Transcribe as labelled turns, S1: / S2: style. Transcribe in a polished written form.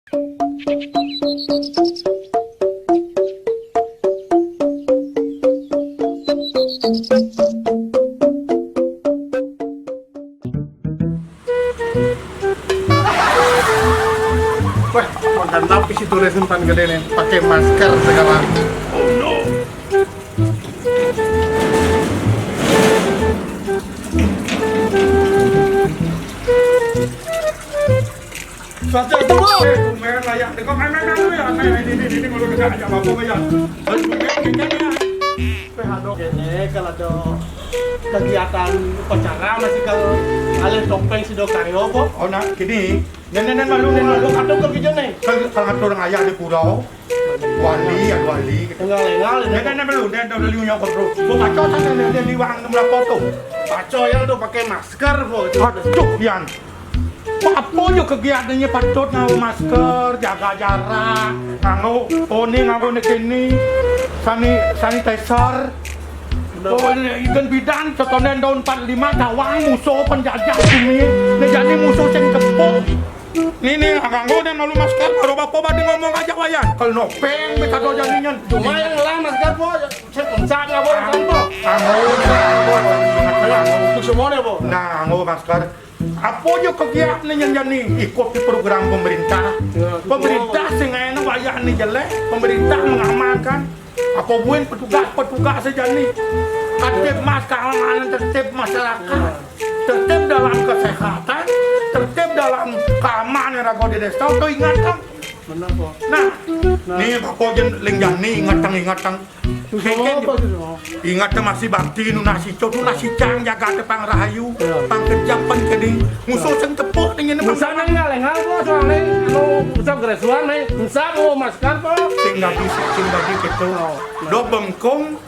S1: Wah, makan lapis itu resimpan gede nih, pakai masker segala. Oh no. Suatu itu boh. Kumer layak. Kau main dulu ya. Ini mau lu kerja aja apa ya?
S2: Ini kalau ada kegiatan upacara masih kalau kalian topeng si dokario kok.
S1: Oh nak, gini. Nenek malu
S2: Atau kerja nih.
S1: Kalau orang ayah di pulau, wali, ada wali.
S2: Engal.
S1: Nenek malu, nenek udah liu yang kontrol. Gua baca sana nenek liwang nomor foto.
S2: Paco yang tuh pakai masker kok.
S1: Aduh, Yan. Apa yo kegiatannya patut nganggo masker, jaga jarak, nganggo kini, sanitizer. Oh, ikan bidan contohnya tahun 45 dawang musuh penjajah bumi. Jadi musuh sing kepuk. Nih nganggo dan malu masker baru bapak badi ngomong aja wayan. Kalau nopeng beta do jadinya.
S2: Cuma yang lah masker kok saya pencak nggak boleh tanpa. Untuk semuanya po.
S1: Nah, nganggo masker. Apa yo kegiatan yang jadi ikuti program pemerintah. Pemerintah sing enak wayah nih jelek, pemerintah mengamankan. Apa buin petugas saja nih. Tertib mas keamanan, tertib masyarakat, tertib dalam kesehatan, tertib dalam keamanan rago di desa. Tuh ingatkan.
S2: Benar po.
S1: Nah, nih bapak jen lengjang nih ingatang. Ingat masih bakti nu nasi cok nu nasi cang jaga tepang rahayu pang kejam pan kening musuh sing tepuk ning ngene
S2: Musa nang ngalengal po soalnya anu musa gresuan nih. Musa mau masker po.
S1: sing gak bisa gitu do bengkong